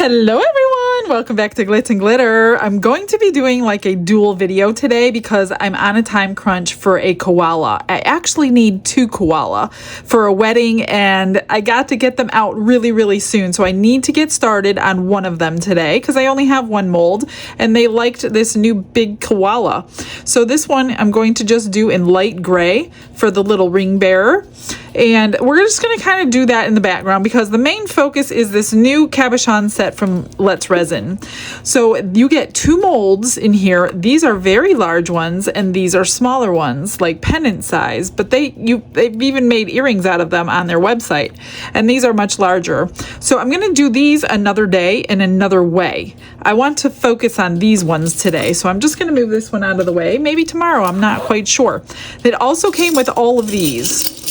Hello everyone, welcome back to Glitz and Glitter. I'm going to be doing like a dual video today because I'm on a time crunch for a koala. I actually need 2 koala for a wedding and I got to get them out really soon. So I need to get started on one of them today because I only have one mold and they liked this new big koala. So this one I'm going to just do in light gray for the little ring bearer. And we're just going to kind of do that in the background because the main focus is this new cabochon set from Let's Resin. So you get 2 molds in here. These are very large ones and these are smaller ones like pendant size, but they've even made earrings out of them on their website. And these are much larger. So I'm going to do these another day in another way. I want to focus on these ones today. So I'm just going to move this one out of the way. Maybe tomorrow, I'm not quite sure. It also came with all of these.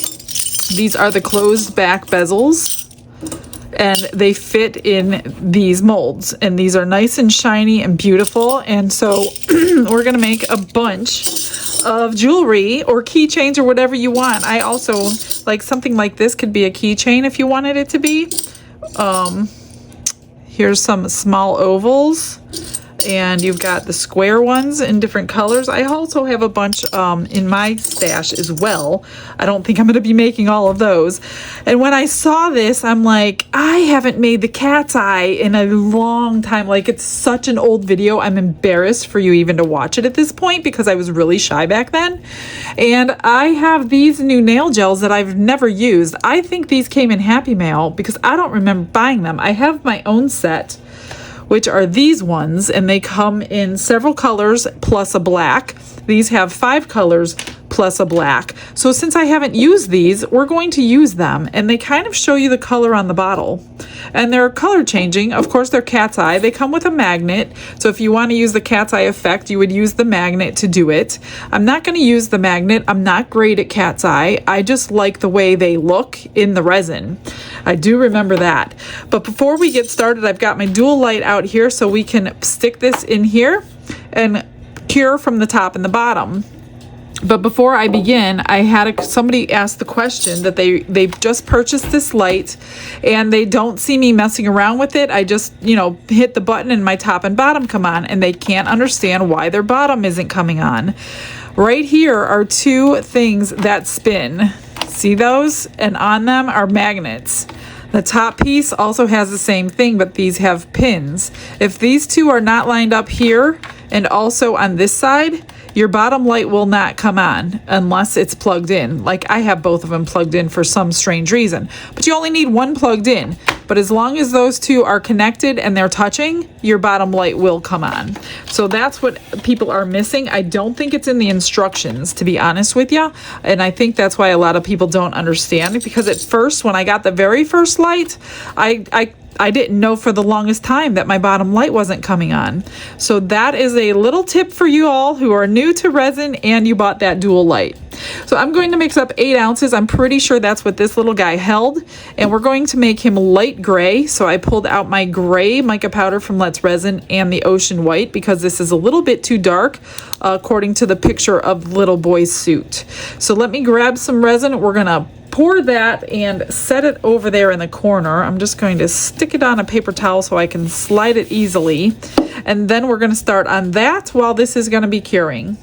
These are the closed back bezels and they fit in these molds and these are nice and shiny and beautiful. And so we're going to make a bunch of jewelry or keychains or whatever you want. I also like something like this could be a keychain if you wanted it to be. Here's some small ovals. And you've got the square ones in different colors. I also have a bunch in my stash as well. I don't think I'm going to be making all of those. And when I saw this, I'm like, I haven't made the cat's eye in a long time. Like, it's such an old video. I'm embarrassed for you even to watch it at this point because I was really shy back then. And I have these new nail gels that I've never used. I think these came in Happy Mail because I don't remember buying them. I have my own set, which are these ones, and they come in several colors plus a black. These have 5 colors plus a black. So since I haven't used these, we're going to use them, and they kind of show you the color on the bottle. And they're color changing. Of course, they're cat's eye. They come with a magnet. So if you want to use the cat's eye effect, you would use the magnet to do it. I'm not going to use the magnet. I'm not great at cat's eye. I just like the way they look in the resin. I do remember that. But before we get started, I've got my dual light out here so we can stick this in here and cure from the top and the bottom. But before I begin, I had somebody ask the question that they've just purchased this light and they don't see me messing around with it. I just, hit the button and my top and bottom come on and they can't understand why their bottom isn't coming on. Right here are 2 things that spin. See those? And on them are magnets. The top piece also has the same thing, but these have pins. If these 2 are not lined up here and also on this side, your bottom light will not come on unless it's plugged in. Like I have both of them plugged in for some strange reason. But you only need one plugged in. But as long as those 2 are connected and they're touching, your bottom light will come on. So that's what people are missing. I don't think it's in the instructions, to be honest with you. And I think that's why a lot of people don't understand. Because at first, when I got the very first light, I didn't know for the longest time that my bottom light wasn't coming on. So that is a little tip for you all who are new to resin and you bought that dual light. So I'm going to mix up 8 ounces. I'm pretty sure that's what this little guy held. And we're going to make him light gray. So I pulled out my gray mica powder from Let's Resin and the ocean white because this is a little bit too dark according to the picture of the little boy's suit. So let me grab some resin. We're going to pour that and set it over there in the corner. I'm just going to stick it on a paper towel so I can slide it easily. And then we're going to start on that while this is going to be curing.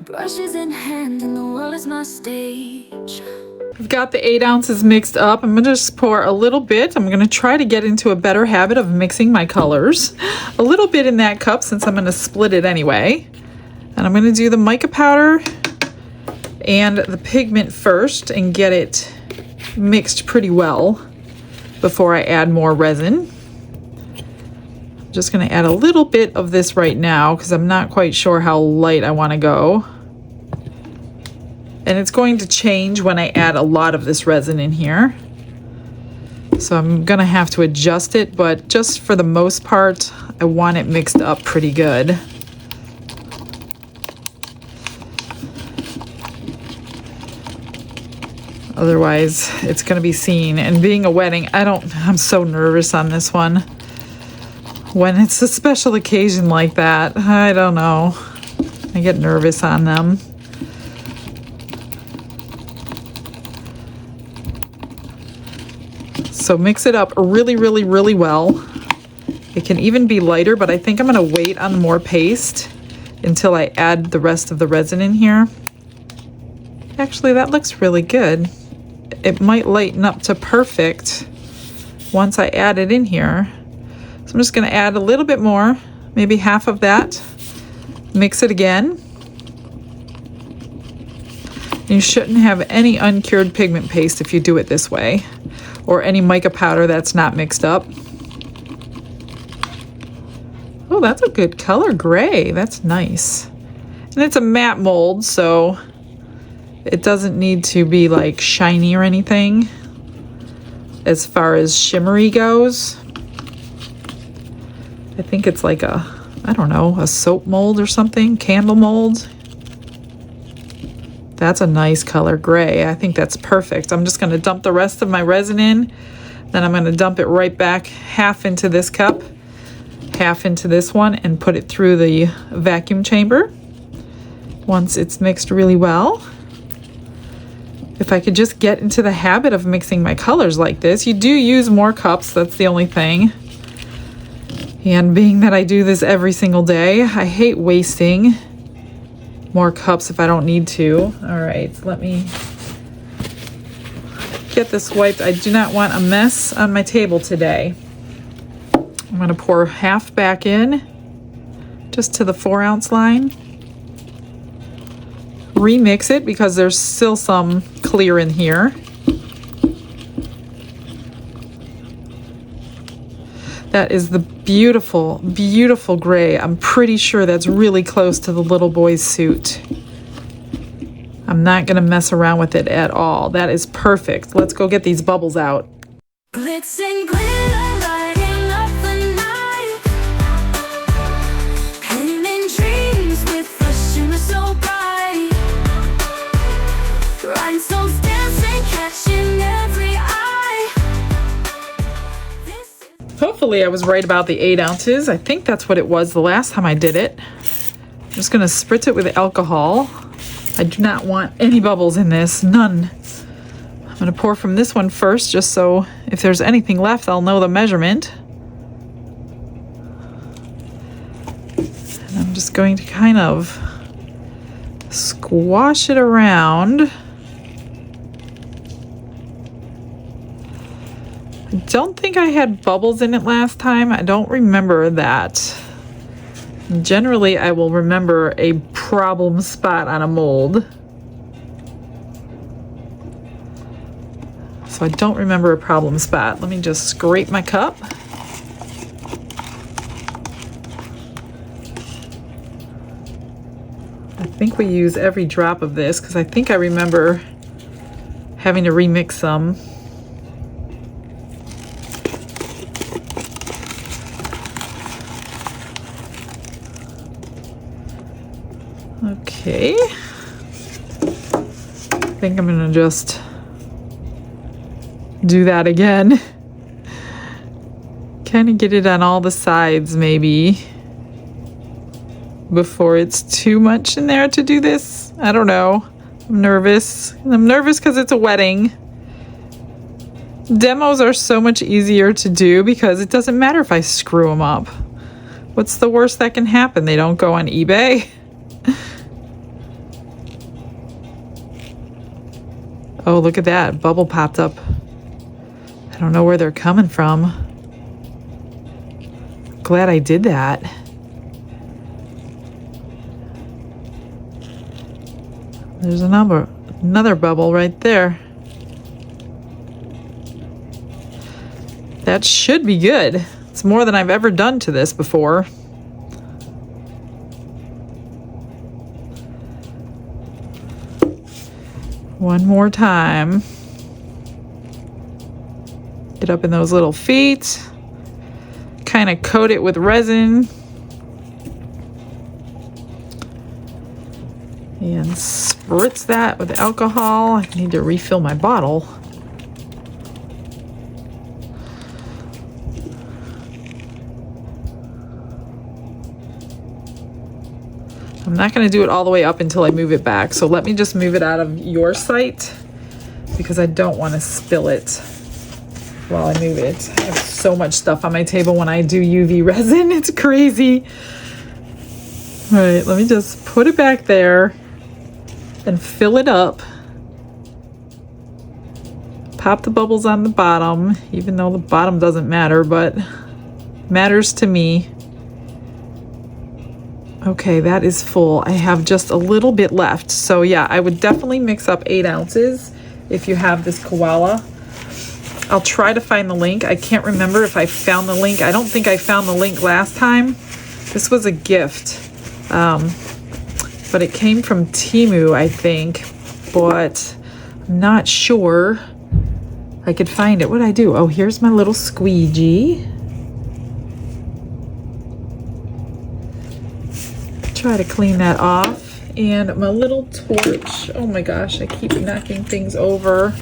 Brushes in hand and the world is my stage. I've got the 8 ounces mixed up. I'm going to just pour a little bit. I'm going to try to get into a better habit of mixing my colors. A little bit in that cup since I'm going to split it anyway. And I'm going to do the mica powder and the pigment first and get it mixed pretty well before I add more resin. I'm just going to add a little bit of this right now because I'm not quite sure how light I want to go. And it's going to change when I add a lot of this resin in here. So I'm going to have to adjust it, but just for the most part, I want it mixed up pretty good. Otherwise, it's going to be seen. And being a wedding, I'm so nervous on this one. When it's a special occasion like that, I don't know. I get nervous on them. So mix it up really, really, really well. It can even be lighter, but I think I'm gonna wait on more paste until I add the rest of the resin in here. Actually, that looks really good. It might lighten up to perfect once I add it in here. So I'm just gonna add a little bit more, maybe half of that. Mix it again. You shouldn't have any uncured pigment paste if you do it this way, or any mica powder that's not mixed up. Oh, that's a good color gray. That's nice. And it's a matte mold, so it doesn't need to be like shiny or anything as far as shimmery goes. I think it's like a, I don't know, a soap mold or something, candle mold. That's a nice color gray. I think that's perfect. I'm just going to dump the rest of my resin in. Then I'm going to dump it right back, half into this cup, half into this one, and put it through the vacuum chamber once it's mixed really well. If I could just get into the habit of mixing my colors like this. You do use more cups, that's the only thing. And being that I do this every single day, I hate wasting more cups if I don't need to. All right, so let me get this wiped. I do not want a mess on my table today. I'm gonna pour half back in, just to the 4-ounce line. Remix it because there's still some clear in here. That is the beautiful, beautiful gray. I'm pretty sure that's really close to the little boy's suit. I'm not gonna mess around with it at all. That is perfect. Let's go get these bubbles out. Glitz and glitter lighting up the night. Painting dreams with a shimmer so bright. Rhinestones dancing, catching every eye. Hopefully I was right about the 8 ounces. I think that's what it was the last time I did it. I'm just gonna spritz it with alcohol. I do not want any bubbles in this, none. I'm gonna pour from this one first, just so if there's anything left, I'll know the measurement. And I'm just going to kind of squash it around. I don't think I had bubbles in it last time. I don't remember that. Generally, I will remember a problem spot on a mold. So I don't remember a problem spot. Let me just scrape my cup. I think we use every drop of this because I think I remember having to remix some. Okay, I think I'm gonna just do that again. Kind of get it on all the sides maybe before it's too much in there to do this. I don't know. I'm nervous. I'm nervous because it's a wedding. Demos are so much easier to do because it doesn't matter if I screw them up. What's the worst that can happen? They don't go on eBay. Oh, look at that. Bubble popped up. I don't know where they're coming from. Glad I did that. There's another bubble right there. That should be good. It's more than I've ever done to this before. One more time. Get up in those little feet. Kind of coat it with resin. And spritz that with alcohol. I need to refill my bottle. I'm not going to do it all the way up until I move it back. So let me just move it out of your sight because I don't want to spill it. while I move it. I have so much stuff on my table when I do UV resin. It's crazy. All right, let me just put it back there and fill it up. Pop the bubbles on the bottom, even though the bottom doesn't matter, but matters to me. Okay, that is full. I have just a little bit left. So yeah, I would definitely mix up 8 ounces if you have this Koala. I'll try to find the link. I can't remember if I found the link. I don't think I found the link last time. This was a gift. But it came from Temu, I think. But I'm not sure I could find it. What did I do? Oh, here's my little squeegee. Try to clean that off. And my little torch. Oh my gosh, I keep knocking things over.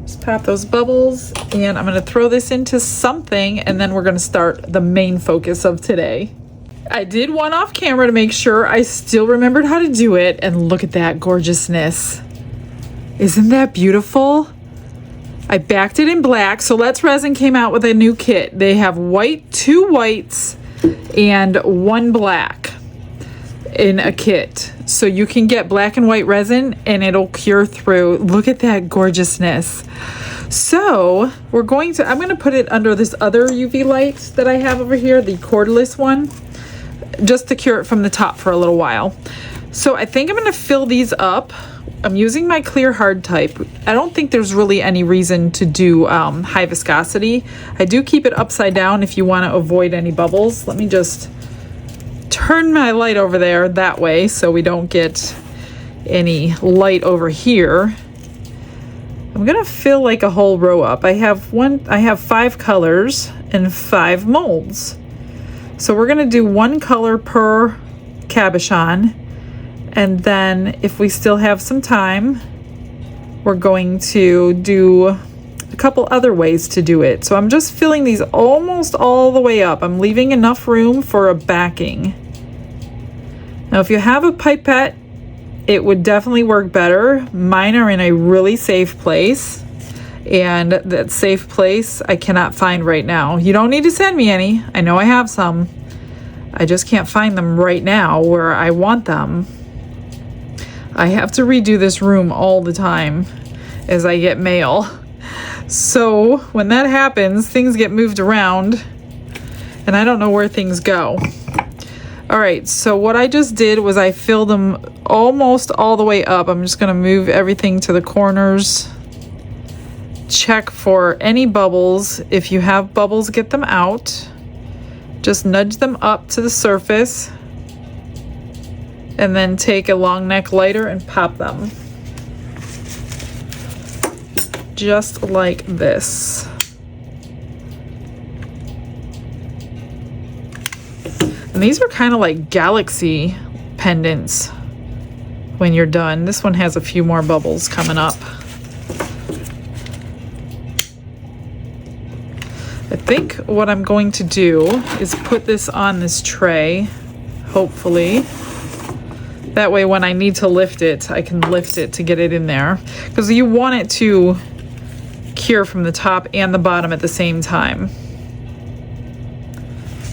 Just pop those bubbles, and I'm going to throw this into something, and then we're going to start the main focus of today. I did one off camera to make sure I still remembered how to do it, and look at that gorgeousness. Isn't that beautiful? I backed it in black. So Let's Resin came out with a new kit. They have white, 2 whites, and 1 black in a kit. So you can get black and white resin and it'll cure through. Look at that gorgeousness. So I'm going to put it under this other UV light that I have over here, the cordless one, just to cure it from the top for a little while. So I think I'm going to fill these up. I'm using my clear hard type. I don't think there's really any reason to do high viscosity. I do keep it upside down if you want to avoid any bubbles. Let me just turn my light over there that way so we don't get any light over here. I'm gonna fill like a whole row up. I have 5 colors and 5 molds. So we're gonna do 1 color per cabochon. And then if we still have some time, we're going to do a couple other ways to do it. So I'm just filling these almost all the way up. I'm leaving enough room for a backing. Now, if you have a pipette, it would definitely work better. Mine are in a really safe place, and that safe place I cannot find right now. You don't need to send me any. I know I have some. I just can't find them right now where I want them. I have to redo this room all the time as I get mail. So when that happens, things get moved around and I don't know where things go. All right, so what I just did was I filled them almost all the way up. I'm just gonna move everything to the corners. Check for any bubbles. If you have bubbles, get them out. Just nudge them up to the surface. And then take a long neck lighter and pop them. Just like this. And these are kind of like galaxy pendants when you're done. This one has a few more bubbles coming up. I think what I'm going to do is put this on this tray, hopefully. That way when I need to lift it, I can lift it to get it in there. Because you want it to cure from the top and the bottom at the same time.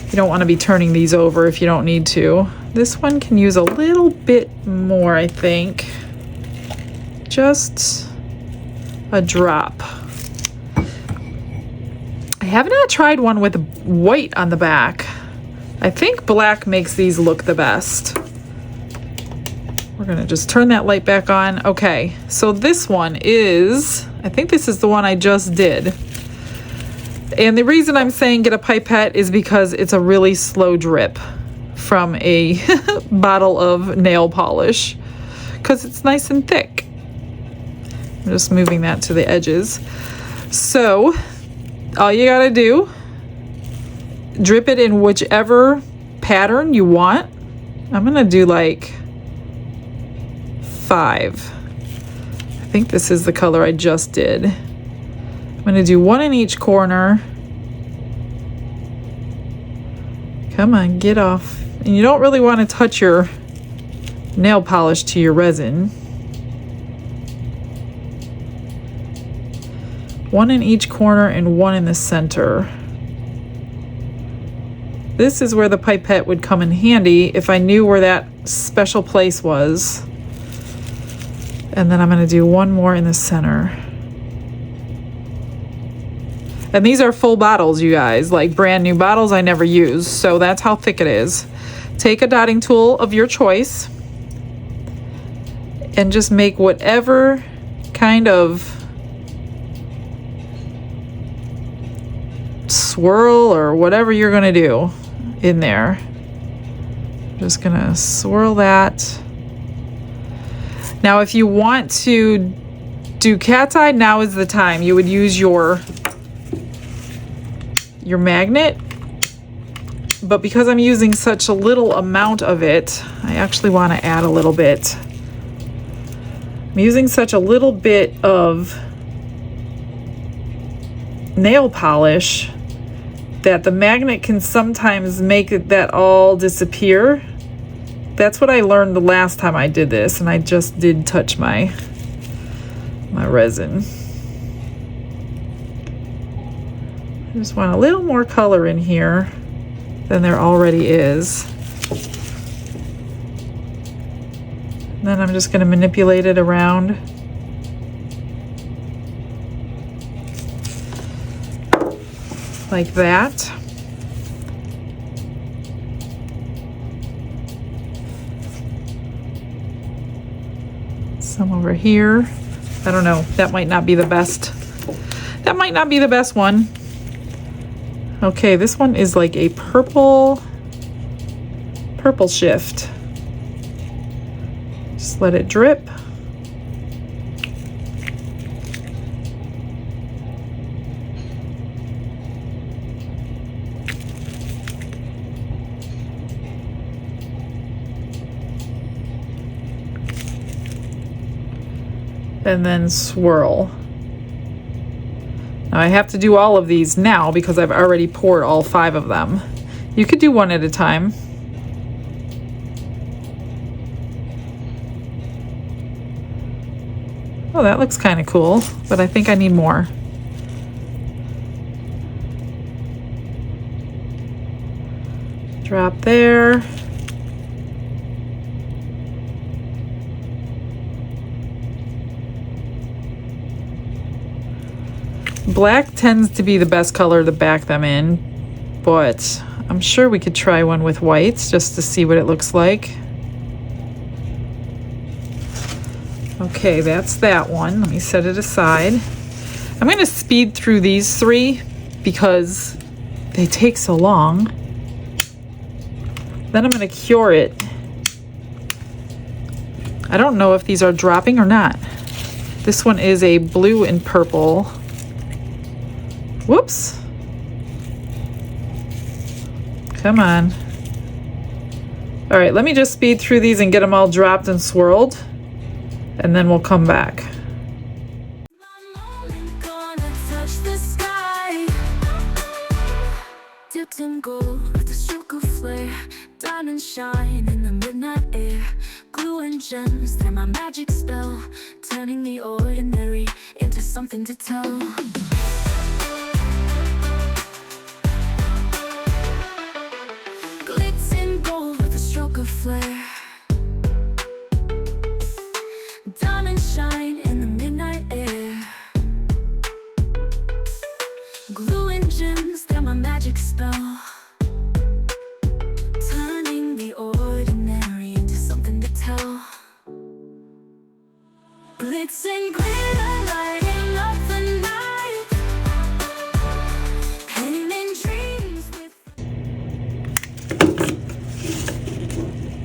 You don't want to be turning these over if you don't need to. This one can use a little bit more, I think. Just a drop. I have not tried one with white on the back. I think black makes these look the best. We're gonna just turn that light back on. Okay, so this one is, I think this is the one I just did. And the reason I'm saying get a pipette is because it's a really slow drip from a bottle of nail polish, because it's nice and thick. I'm just moving that to the edges. So all you gotta do, drip it in whichever pattern you want. I'm gonna do like 5. I think this is the color I just did. I'm gonna do 1 in each corner. Come on, get off. And you don't really want to touch your nail polish to your resin. One in each corner and one in the center. This is where the pipette would come in handy if I knew where that special place was. And then I'm going to do one more in the center. And these are full bottles, you guys, like brand new bottles I never use. So that's how thick it is. Take a dotting tool of your choice and just make whatever kind of swirl or whatever you're gonna do in there. Just gonna swirl that. Now if you want to do cat's eye, now is the time. You would use your magnet, but because I'm using such a little amount of it, I actually want to add a little bit. I'm using such a little bit of nail polish that the magnet can sometimes make that all disappear. That's what I learned the last time I did this, and I just did touch my resin. I just want a little more color in here than there already is. And then I'm just going to manipulate it around. Like that. Some over here. I don't know. That might not be the best. That might not be the best one. Okay, this one is like a purple shift. Just let it drip. And then swirl. Now I have to do all of these now because I've already poured all 5 of them. You could do one at a time. Oh, that looks kind of cool, but I think I need more. Drop there. Black tends to be the best color to back them in, but I'm sure we could try one with whites just to see what it looks like. Okay, that's that one. Let me set it aside. I'm going to speed through these 3 because they take so long. Then I'm going to cure it. I don't know if these are dropping or not. This one is a blue and purple. Whoops. Come on. All right, let me just speed through these and get them all dropped and swirled, and then we'll come back. Gonna touch the sky. Dipped in gold with a stroke of flare. Diamond shine in the midnight air. Glue and gems, they're my magic spell. Turning the ordinary into something to tell. Flare. Diamond shine in the midnight air. Glue and gems, they're my magic spell. Turning the ordinary into something to tell. Glitz and glitter lighting up the night. Painting dreams with.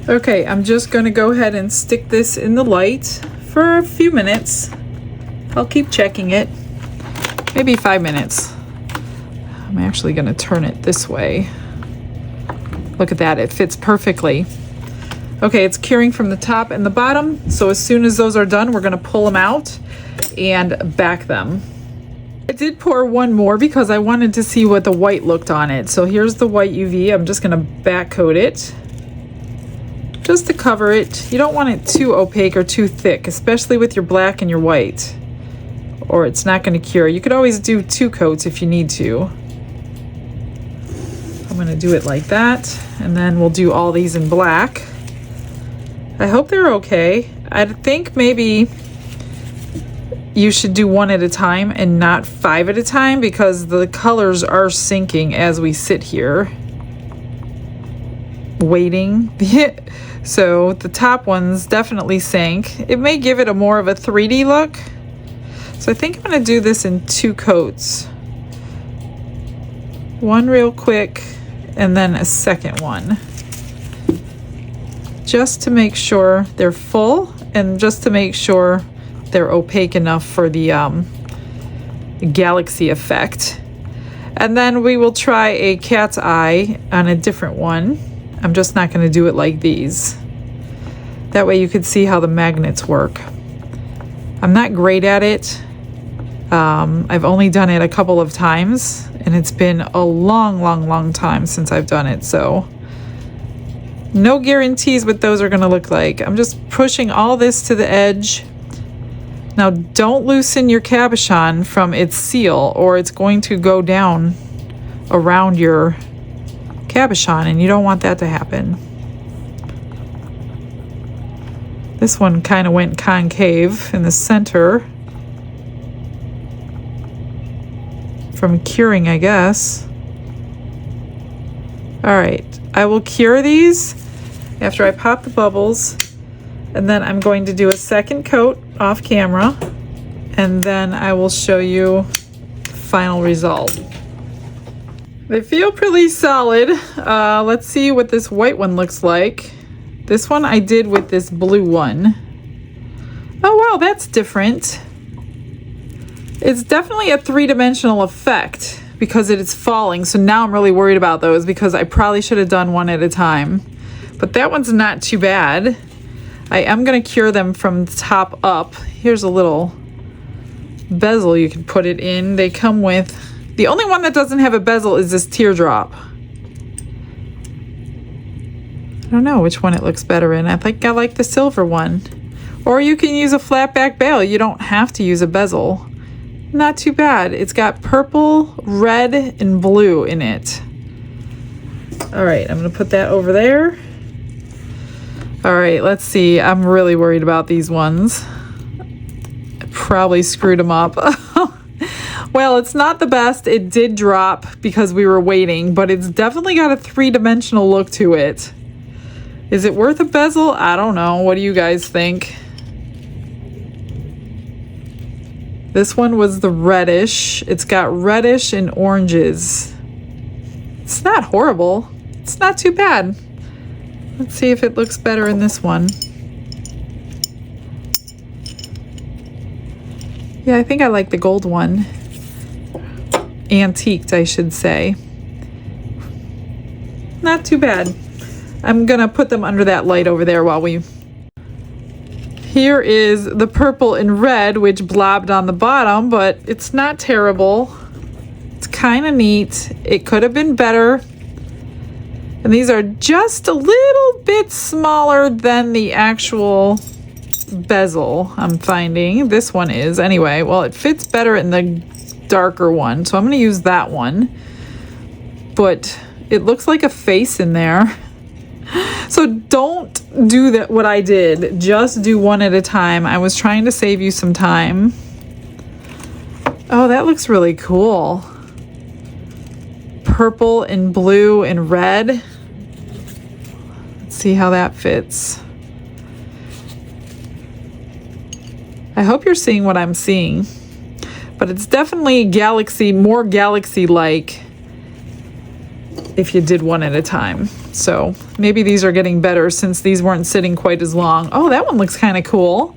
Okay, I'm just going to go ahead and stick this in the light for a few minutes. I'll keep checking it. Maybe 5 minutes. I'm actually going to turn it this way. Look at that, it fits perfectly. Okay, it's curing from the top and the bottom, so as soon as those are done, we're going to pull them out and back them. I did pour one more because I wanted to see what the white looked on it. So here's the white UV. I'm just going to back coat it. Just to cover it. You don't want it too opaque or too thick, especially with your black and your white. or it's not going to cure. You could always do 2 coats if you need to. I'm going to do it like that, and then we'll do all these in black. I hope they're okay. I think maybe you should do 1 at a time and not 5 at a time, because the colors are sinking as we sit here waiting. So the top ones definitely sank. It may give it a more of a 3D look. So I think I'm going to do this in 2 coats. 1 real quick and then a second one. Just to make sure they're full and just to make sure they're opaque enough for the galaxy effect. And then we will try a cat's eye on a different one. I'm just not going to do it like these. That way you could see how the magnets work. I'm not great at it. I've only done it a couple of times, and it's been a long time since I've done it, so no guarantees what those are going to look like. I'm just pushing all this to the edge. Now don't loosen your cabochon from its seal, or it's going to go down around your cabochon, and you don't want that to happen. This one kind of went concave in the center from curing, I guess. All right, I will cure these after I pop the bubbles, and then I'm going to do a second coat off camera, and then I will show you the final result. They feel pretty solid. Let's see what this white one looks like. This one I did with this blue one. Oh wow, that's different. It's definitely a 3-dimensional effect because it is falling. So now I'm really worried about those because I probably should have done 1 at a time. But that one's not too bad. I am going to cure them from the top up. Here's a little bezel you can put it in. They come with... The only one that doesn't have a bezel is this teardrop. I don't know which one it looks better in. I think I like the silver one. Or you can use a flat back bail. You don't have to use a bezel. Not too bad. It's got purple, red, and blue in it. All right, I'm going to put that over there. All right, let's see. I'm really worried about these ones. I probably screwed them up. Well, it's not the best. It did drop because we were waiting, but it's definitely got a 3-dimensional look to it. Is it worth a bezel? I don't know. What do you guys think? This one was the reddish. It's got reddish and oranges. It's not horrible. It's not too bad. Let's see if it looks better in this one. Yeah, I think I like the gold one. Antiqued, I should say. Not too bad. I'm gonna put them under that light over there while we... Here is the purple and red, which blobbed on the bottom, but it's not terrible. It's kind of neat. It could have been better. And these are just a little bit smaller than the actual bezel, I'm finding. This one is, anyway. Well, it fits better in the darker one, so I'm going to use that one. But it looks like a face in there. So don't do that what I did. Just do 1 at a time. I was trying to save you some time. Oh, that looks really cool. Purple and blue and red. Let's see how that fits. I hope you're seeing what I'm seeing. But it's definitely galaxy, more galaxy-like if you did 1 at a time. So maybe these are getting better since these weren't sitting quite as long. Oh, that one looks kind of cool.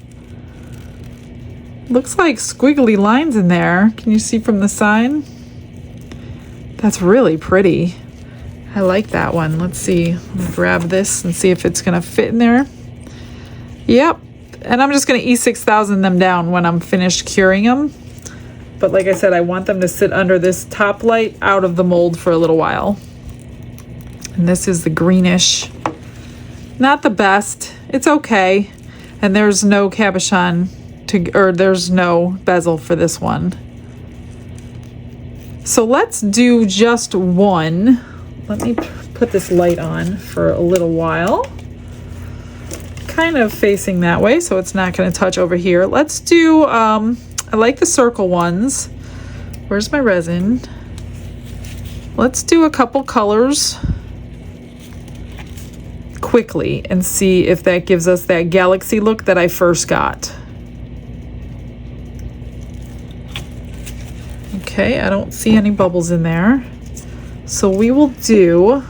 Looks like squiggly lines in there. Can you see from the side? That's really pretty. I like that one. Let's see. Let me grab this and see if it's going to fit in there. Yep. And I'm just going to E6000 them down when I'm finished curing them. But like I said, I want them to sit under this top light out of the mold for a little while. And this is the greenish. Not the best. It's okay. And there's no cabochon or there's no bezel for this one. So let's do just one. Let me put this light on for a little while. Kind of facing that way so it's not going to touch over here. Let's do, I like the circle ones. Where's my resin? Let's do a couple colors quickly and see if that gives us that galaxy look that I first got. Okay, I don't see any bubbles in there. So we will do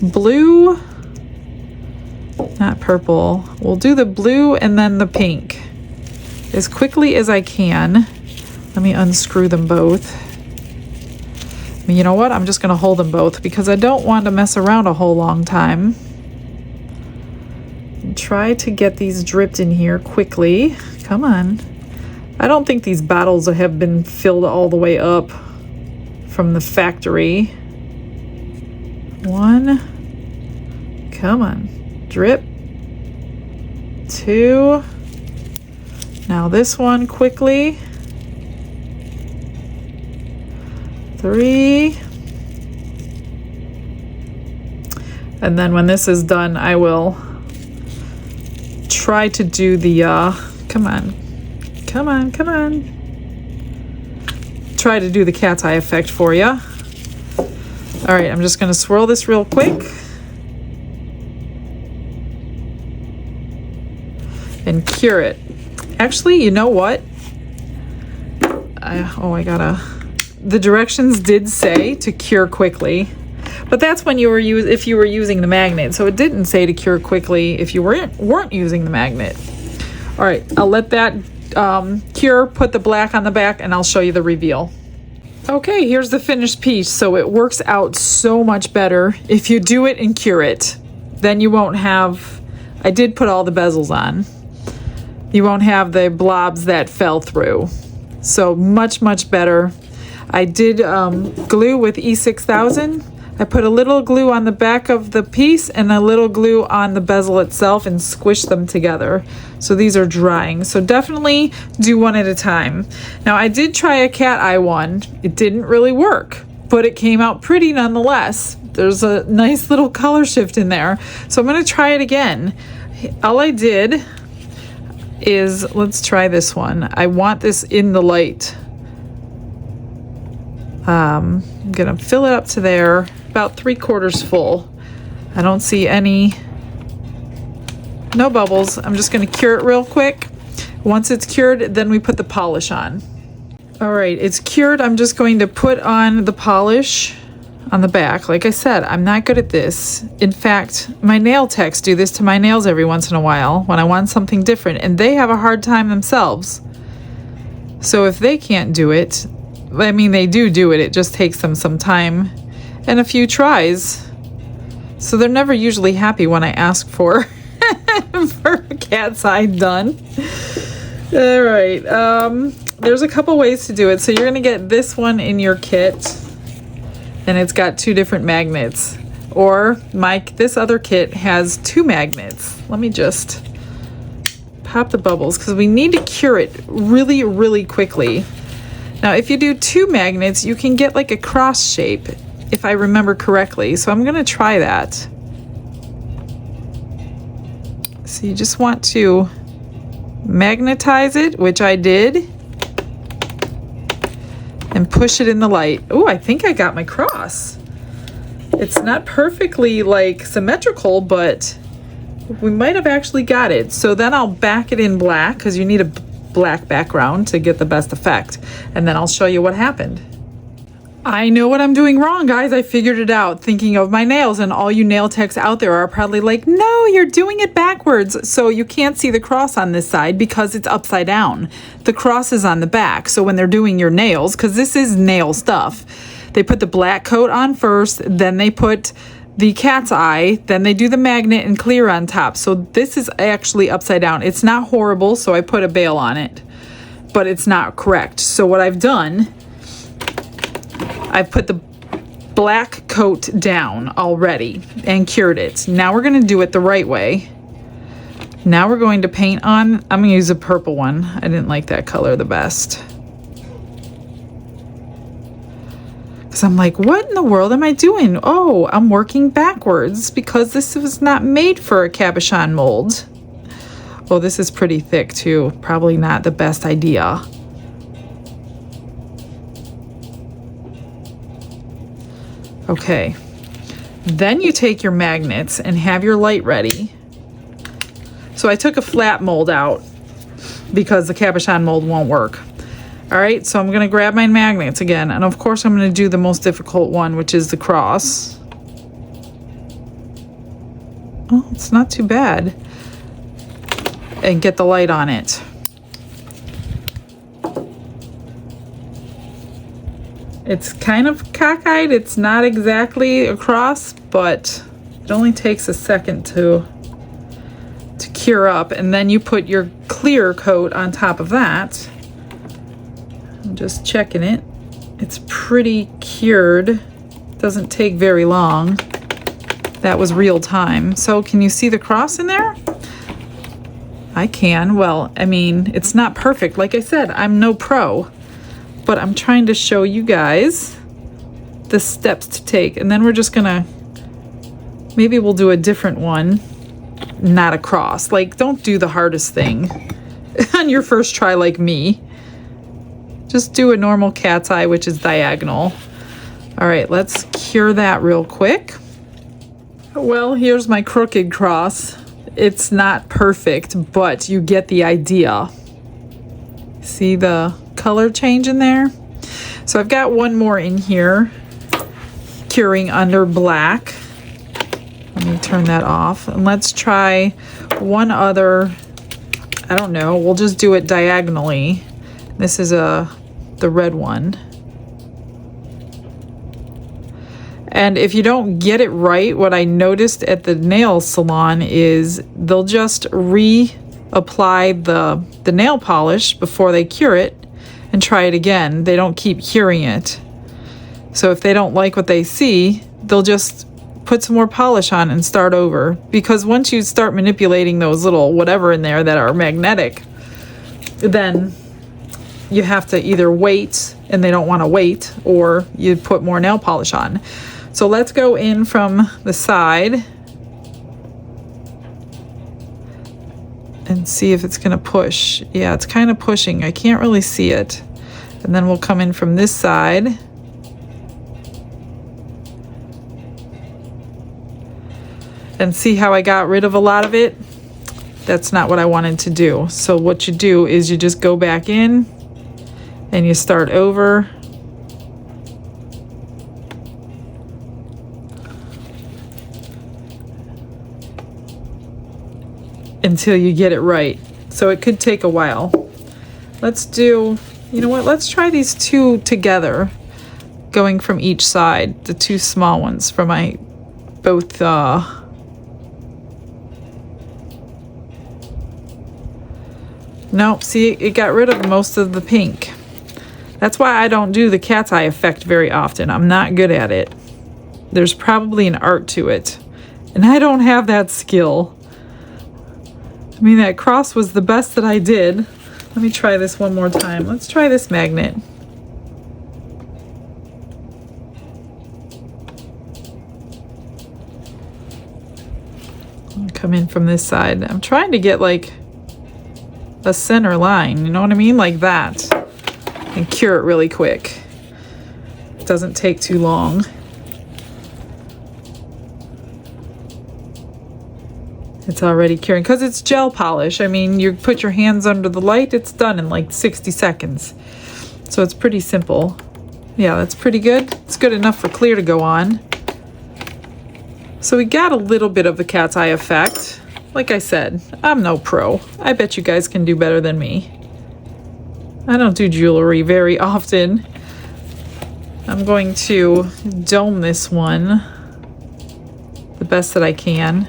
blue, not purple. We'll do the blue and then the pink as quickly as I can. Let me unscrew them both. You know what? I'm just going to hold them both because I don't want to mess around a whole long time. And try to get these dripped in here quickly. Come on. I don't think these bottles have been filled all the way up from the factory. One. Come on. Drip. Two. Now this one quickly. Three. And then when this is done, I will try to do the, come on. Come on, come on. Try to do the cat's eye effect for you. All right, I'm just gonna swirl this real quick. And cure it. Actually, you know what? The directions did say to cure quickly, but that's when you were if you were using the magnet. So it didn't say to cure quickly if you weren't using the magnet. All right, I'll let that cure, put the black on the back, and I'll show you the reveal. Okay, here's the finished piece. So it works out so much better if you do it and cure it. Then you won't have, I did put all the bezels on. You won't have the blobs that fell through. So much, much better. I did glue with E6000. I put a little glue on the back of the piece and a little glue on the bezel itself and squished them together. So these are drying. So definitely do one at a time. Now I did try a cat eye one. It didn't really work, but it came out pretty nonetheless. There's a nice little color shift in there. So I'm going to try it again. All I did is, let's try this one. I want this in the light. I'm gonna fill it up to there, about 3/4 full. I don't see no bubbles. I'm just gonna cure it real quick. Once it's cured, then we put the polish on. All right, it's cured. I'm just going to put on the polish on the back. Like I said, I'm not good at this. In fact, my nail techs do this to my nails every once in a while when I want something different, and they have a hard time themselves. So if they can't do it, I mean, they do it. It just takes them some time and a few tries. So they're never usually happy when I ask for for a cat's eye done. All right. There's a couple ways to do it. So you're going to get this one in your kit, and it's got 2 different magnets. Or this other kit has 2 magnets. Let me just pop the bubbles because we need to cure it really, really quickly. Now, if you do 2 magnets, you can get like a cross shape, if I remember correctly. So I'm going to try that. So you just want to magnetize it, which I did, and push it in the light. Oh, I think I got my cross. It's not perfectly like symmetrical, but we might have actually got it. So then I'll back it in black because you need a black background to get the best effect, and then I'll show you what happened. I know what I'm doing wrong, guys. I figured it out thinking of my nails, and all you nail techs out there are probably like, no, you're doing it backwards. So you can't see the cross on this side because it's upside down. The cross is on the back. So when they're doing your nails, because this is nail stuff, they put the black coat on first, then they put the cat's eye, then they do the magnet and clear on top. So this is actually upside down. It's not horrible, so I put a bail on it, but it's not correct. So what I've done, I've put the black coat down already and cured it. Now we're gonna do it the right way. Now we're going to paint on, I'm going to use a purple one. I didn't like that color the best. Because I'm like, what in the world am I doing? Oh, I'm working backwards because this was not made for a cabochon mold. Oh, this is pretty thick too. Probably not the best idea. Okay. Then you take your magnets and have your light ready. So I took a flat mold out because the cabochon mold won't work. All right, so I'm gonna grab my magnets again, and of course I'm gonna do the most difficult one, which is the cross. Oh, it's not too bad. And get the light on it. It's kind of cockeyed, it's not exactly a cross, but it only takes a second to cure up, and then you put your clear coat on top of that. I'm just checking it. It's pretty cured. Doesn't take very long. That was real time. So can you see the cross in there? I can. Well, I mean, it's not perfect. Like I said, I'm no pro, but I'm trying to show you guys the steps to take. And then we're just gonna, maybe we'll do a different one, not a cross. Like, don't do the hardest thing on your first try like me. Just do a normal cat's eye, which is diagonal. All right, let's cure that real quick. Well, here's my crooked cross. It's not perfect, but you get the idea. See the color change in there? So I've got one more in here, curing under black. Let me turn that off. And let's try one other, I don't know, we'll just do it diagonally. This is the red one. And if you don't get it right, what I noticed at the nail salon is they'll just reapply the nail polish before they cure it and try it again. They don't keep curing it. So if they don't like what they see, they'll just put some more polish on and start over. Because once you start manipulating those little whatever in there that are magnetic, then you have to either wait, and they don't want to wait, or you put more nail polish on. So let's go in from the side and see if it's going to push. Yeah, it's kind of pushing. I can't really see it. And then we'll come in from this side. And see how I got rid of a lot of it? That's not what I wanted to do. So what you do is you just go back in and you start over. Until you get it right. So it could take a while. Let's do, you know what, let's try these two together, going from each side, the two small ones for my both nope, see, it got rid of most of the pink. That's why I don't do the cat's eye effect very often. I'm not good at it. There's probably an art to it, and I don't have that skill. I mean, that cross was the best that I did. Let me try this one more time. Let's try this magnet. I'll come in from this side. I'm trying to get like a center line, you know what I mean? Like that. And cure it really quick. It doesn't take too long. It's already curing because it's gel polish. I mean, you put your hands under the light, it's done in like 60 seconds. So it's pretty simple. Yeah, that's pretty good. It's good enough for clear to go on. So we got a little bit of the cat's eye effect. Like I said, I'm no pro. I bet you guys can do better than me. I don't do jewelry very often. I'm going to dome this one the best that I can.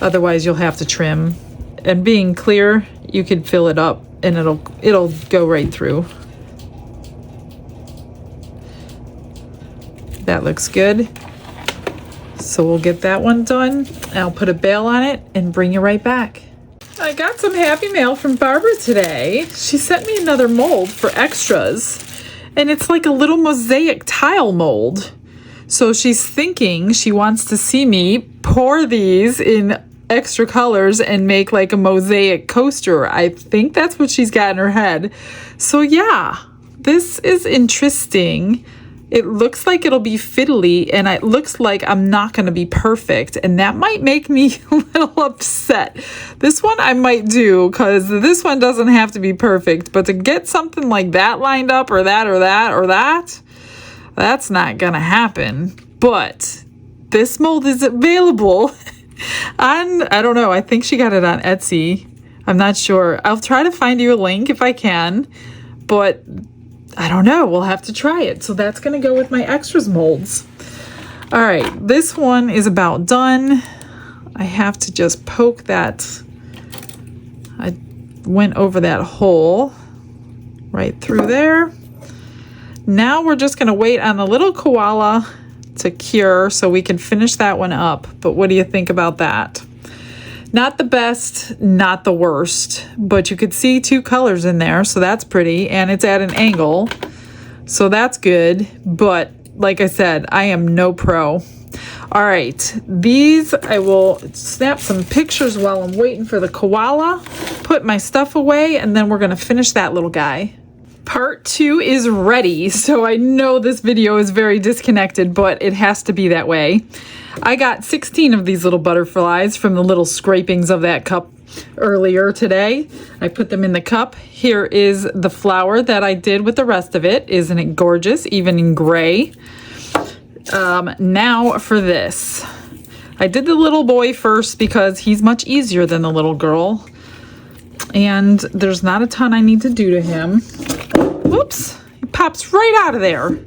Otherwise you'll have to trim. And being clear, you can fill it up and it'll go right through. That looks good. So we'll get that one done. I'll put a bail on it and bring you right back. I got some happy mail from Barbara today. She sent me another mold for extras, and it's like a little mosaic tile mold. So she's thinking she wants to see me pour these in extra colors and make like a mosaic coaster. I think that's what she's got in her head. So yeah, this is interesting. It looks like it'll be fiddly, and it looks like I'm not going to be perfect, and that might make me a little upset. This one I might do, because this one doesn't have to be perfect, but to get something like that lined up, or that, or that, or that, that's not going to happen. But this mold is available on, I don't know, I think she got it on Etsy. I'm not sure. I'll try to find you a link if I can, but I don't know. We'll have to try it. So that's going to go with my extras molds. All right. This one is about done. I have to just poke that. I went over that hole right through there. Now we're just going to wait on the little koala to cure so we can finish that one up. But what do you think about that? Not the best, not the worst, but you could see two colors in there, so that's pretty, and it's at an angle, so that's good. But like I said, I am no pro. All right, these I will snap some pictures while I'm waiting for the koala, put my stuff away, and then we're gonna finish that little guy. Part 2 is ready, so I know this video is very disconnected, but it has to be that way. I got 16 of these little butterflies from the little scrapings of that cup earlier today. I put them in the cup. Here is the flower that I did with the rest of it. Isn't it gorgeous, even in gray? Now for this. I did the little boy first because he's much easier than the little girl. And there's not a ton I need to do to him. Whoops, he pops right out of there.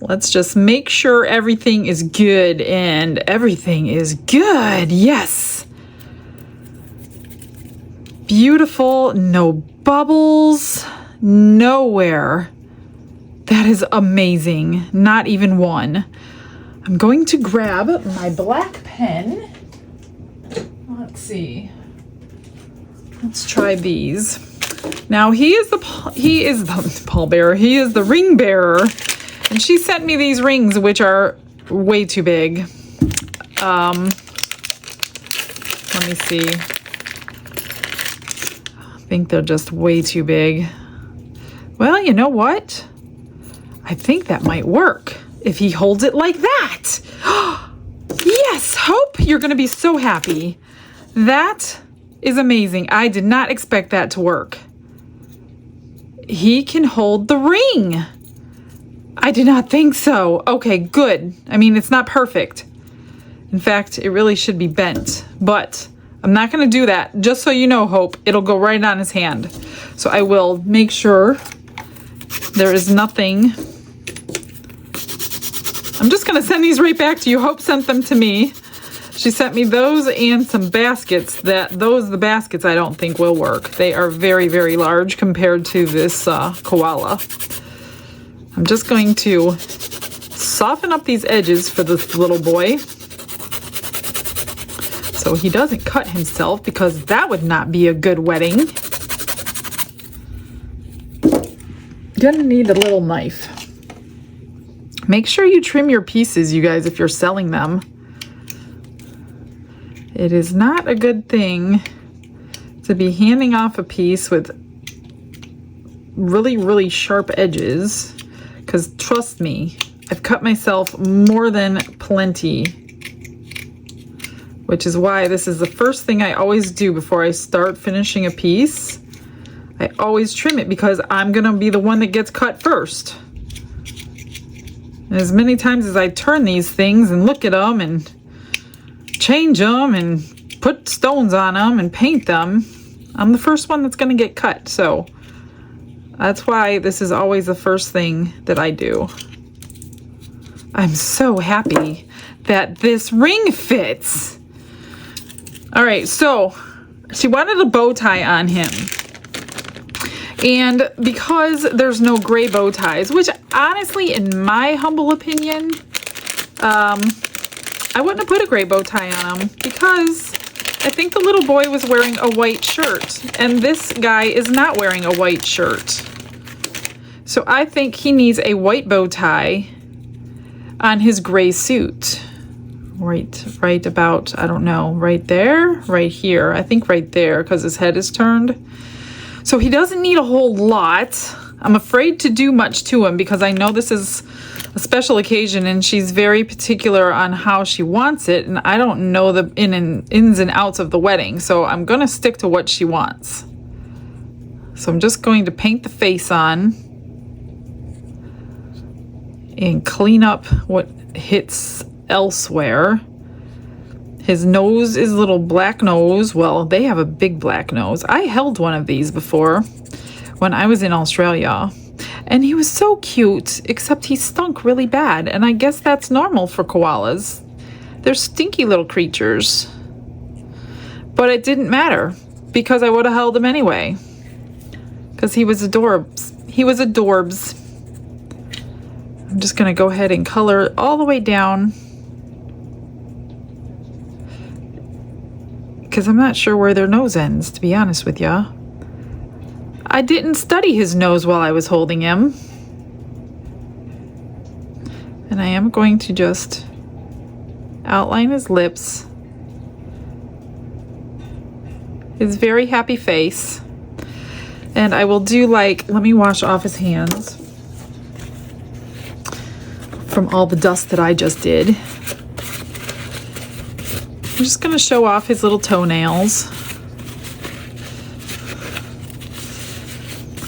Let's just make sure everything is good, and everything is good. Yes. Beautiful, no bubbles, nowhere. That is amazing. Not even one. I'm going to grab my black pen. Let's see. Let's try these. Now he is the pallbearer. He is the ring bearer. And she sent me these rings, which are way too big. Let me see. I think they're just way too big. Well, you know what? I think that might work if he holds it like that. Yes, Hope, you're going to be so happy. That is amazing. I did not expect that to work. He can hold the ring. I did not think so. Okay, good. I mean, it's not perfect. In fact, it really should be bent, but I'm not going to do that. Just so you know, Hope, it'll go right on his hand. So I will make sure there is nothing. I'm just going to send these right back to you. Hope sent them to me. She sent me those and some baskets. The baskets I don't think will work. They are very, very large compared to this koala. I'm just going to soften up these edges for this little boy so he doesn't cut himself, because that would not be a good wedding. Gonna need a little knife. Make sure you trim your pieces, you guys, if you're selling them. It is not a good thing to be handing off a piece with really, really sharp edges. Because trust me, I've cut myself more than plenty, which is why this is the first thing I always do before I start finishing a piece. I always trim it because I'm going to be the one that gets cut first. And as many times as I turn these things and look at them and change them and put stones on them and paint them, I'm the first one that's going to get cut. So that's why this is always the first thing that I do. I'm so happy that this ring fits. All right, so she wanted a bow tie on him. And because there's no gray bow ties, which honestly, in my humble opinion, I wouldn't have put a gray bow tie on him because I think the little boy was wearing a white shirt and this guy is not wearing a white shirt. So I think he needs a white bow tie on his gray suit. Right about, I don't know, right there, right here. I think right there because his head is turned. So he doesn't need a whole lot. I'm afraid to do much to him because I know this is a special occasion and she's very particular on how she wants it, and I don't know the ins and outs of the wedding, so I'm gonna stick to what she wants. So I'm just going to paint the face on and clean up what hits elsewhere. His nose is a little black nose. Well, they have a big black nose. I held one of these before when I was in Australia. And he was so cute, except he stunk really bad. And I guess that's normal for koalas. They're stinky little creatures. But it didn't matter because I would have held him anyway. Because he was adorbs. He was adorbs. I'm just going to go ahead and color all the way down. Because I'm not sure where their nose ends, to be honest with ya. I didn't study his nose while I was holding him. And I am going to just outline his lips. His very happy face. And I will do like, let me wash off his hands from all the dust that I just did. I'm just going to show off his little toenails.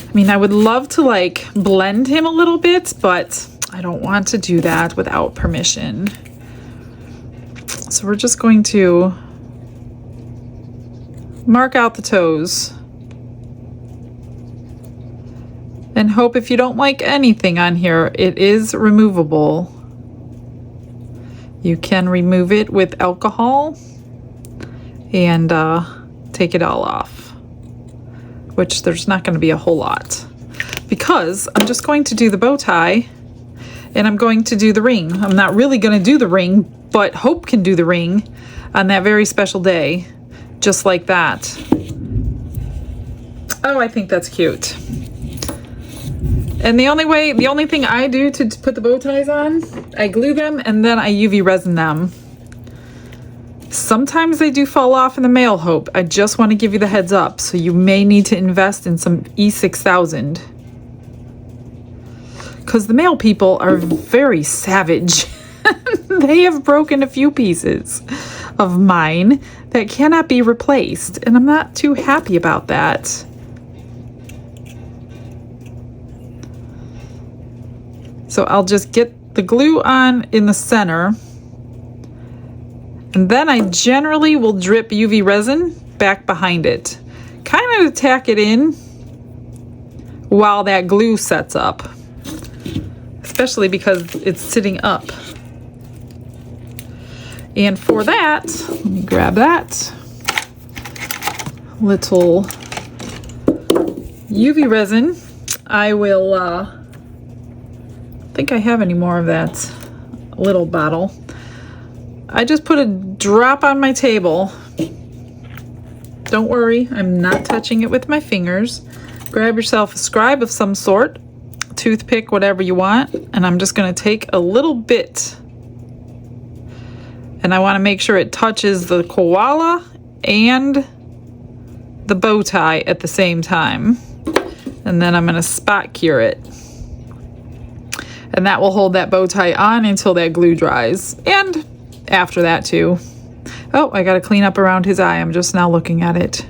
I mean, I would love to like blend him a little bit, but I don't want to do that without permission. So we're just going to mark out the toes. And hope if you don't like anything on here, it is removable. You can remove it with alcohol and take it all off. Which there's not going to be a whole lot because I'm just going to do the bow tie and I'm going to do the ring. I'm not really going to do the ring, but Hope can do the ring on that very special day, just like that. Oh, I think that's cute. And the only thing I do to put the bow ties on, I glue them and then I UV resin them. Sometimes they do fall off in the mail, Hope. I just want to give you the heads up. So you may need to invest in some E6000. Because the mail people are very savage. They have broken a few pieces of mine that cannot be replaced. And I'm not too happy about that. So I'll just get the glue on in the center. And then I generally will drip UV resin back behind it. Kind of to tack it in while that glue sets up. Especially because it's sitting up. And for that, let me grab that little UV resin. I will, I think I have any more of that little bottle. I just put a drop on my table. Don't worry, I'm not touching it with my fingers. Grab yourself a scribe of some sort, toothpick, whatever you want, and I'm just going to take a little bit. And I want to make sure it touches the koala and the bow tie at the same time. And then I'm going to spot cure it. And that will hold that bow tie on until that glue dries. And after that too. Oh, I got to clean up around his eye. I'm just now looking at it.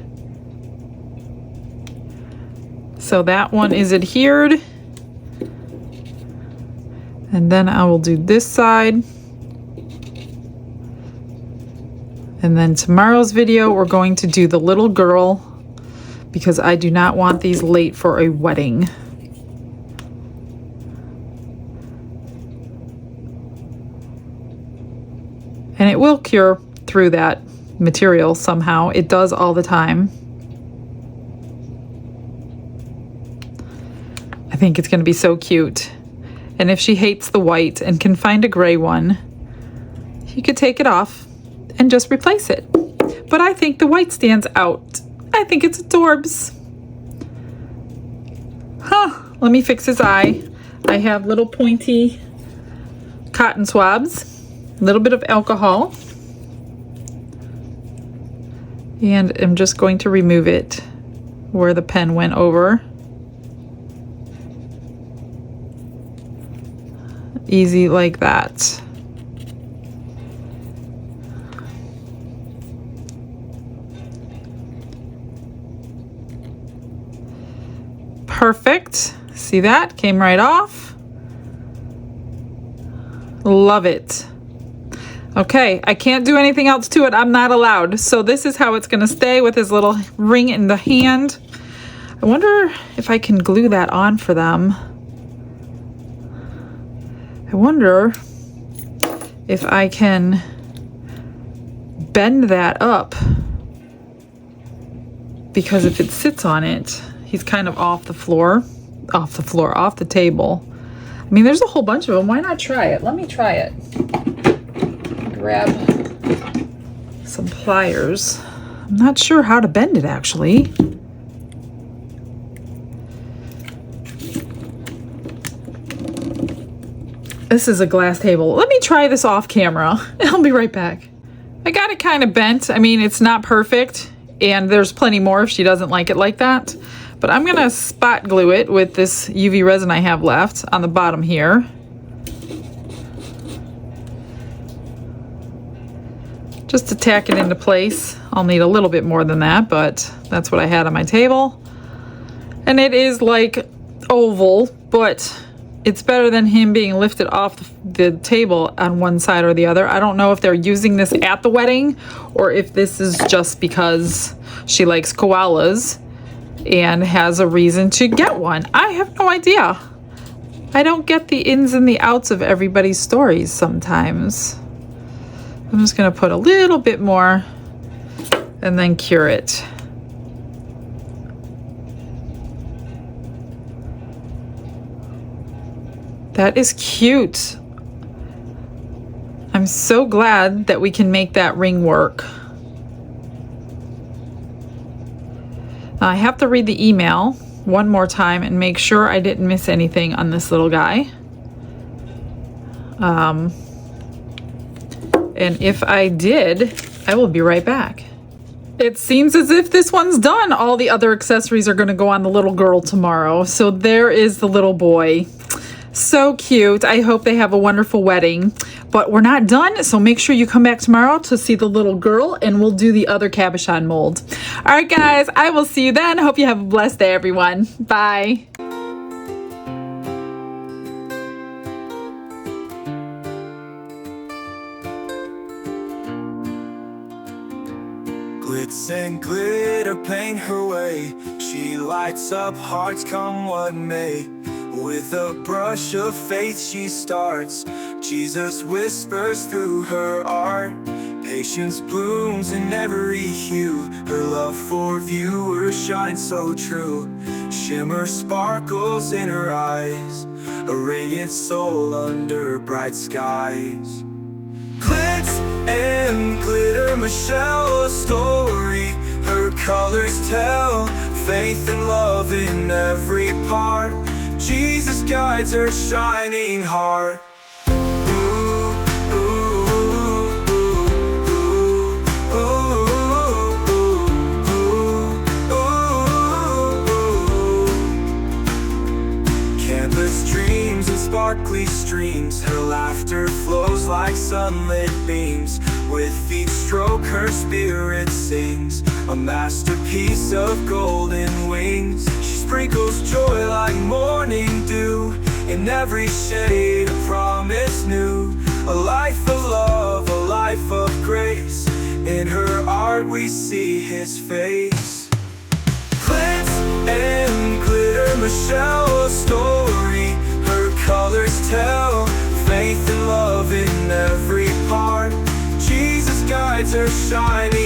So that one is adhered. And then I will do this side. And then tomorrow's video, we're going to do the little girl because I do not want these late for a wedding. And it will cure through that material somehow. It does all the time. I think it's going to be so cute. And if she hates the white and can find a gray one, you could take it off and just replace it. But I think the white stands out. I think it's adorbs. Huh, let me fix his eye. I have little pointy cotton swabs, a little bit of alcohol, and I'm just going to remove it where the pen went over. Easy like that. Perfect. See that? Came right off. Love it. Okay, I can't do anything else to it. I'm not allowed. So this is how it's going to stay with his little ring in the hand. I wonder if I can glue that on for them. I wonder if I can bend that up, because if it sits on it, he's kind of off the table. I mean, there's a whole bunch of them. Why not try it? Let me try it. Grab some pliers. I'm not sure how to bend it, actually. This is a glass table. Let me try this off camera. I'll be right back. I got it kind of bent. I mean, it's not perfect, and there's plenty more if she doesn't like it like that. But I'm gonna spot glue it with this UV resin I have left on the bottom here. Just to tack it into place. I'll need a little bit more than that, but that's what I had on my table. And it is like oval, but it's better than him being lifted off the table on one side or the other. I don't know if they're using this at the wedding or if this is just because she likes koalas and has a reason to get one. I have no idea. I don't get the ins and the outs of everybody's stories sometimes. I'm just gonna put a little bit more and then cure it. That is cute. I'm so glad that we can make that ring work. Now I have to read the email one more time and make sure I didn't miss anything on this little guy. And if I did, I will be right back. It seems as if this one's done. All the other accessories are going to go on the little girl tomorrow. So there is the little boy. So cute. I hope they have a wonderful wedding. But we're not done, so make sure you come back tomorrow to see the little girl, and we'll do the other cabochon mold. All right, guys, I will see you then. Hope you have a blessed day, everyone. Bye. Glitz and glitter paint her way. She lights up hearts come what may. With a brush of faith she starts. Jesus whispers through her art. Patience blooms in every hue. Her love for viewers shines so true. Shimmer sparkles in her eyes. A radiant soul under bright skies. Glitz and glitter, Michelle, a story. Her colors tell faith and love in every part. Jesus guides her shining heart. Canvas dreams and sparkly streams. Her laughter flows like sunlit beams. With each stroke her spirit sings. A masterpiece of golden wings. She sprinkles joy like morning dew. In every shade a promise new. A life of love, a life of grace. In her art we see his face. Glitz and glitter, Michelle, a story. Her colors tell faith and love in every part. Jesus guides her shining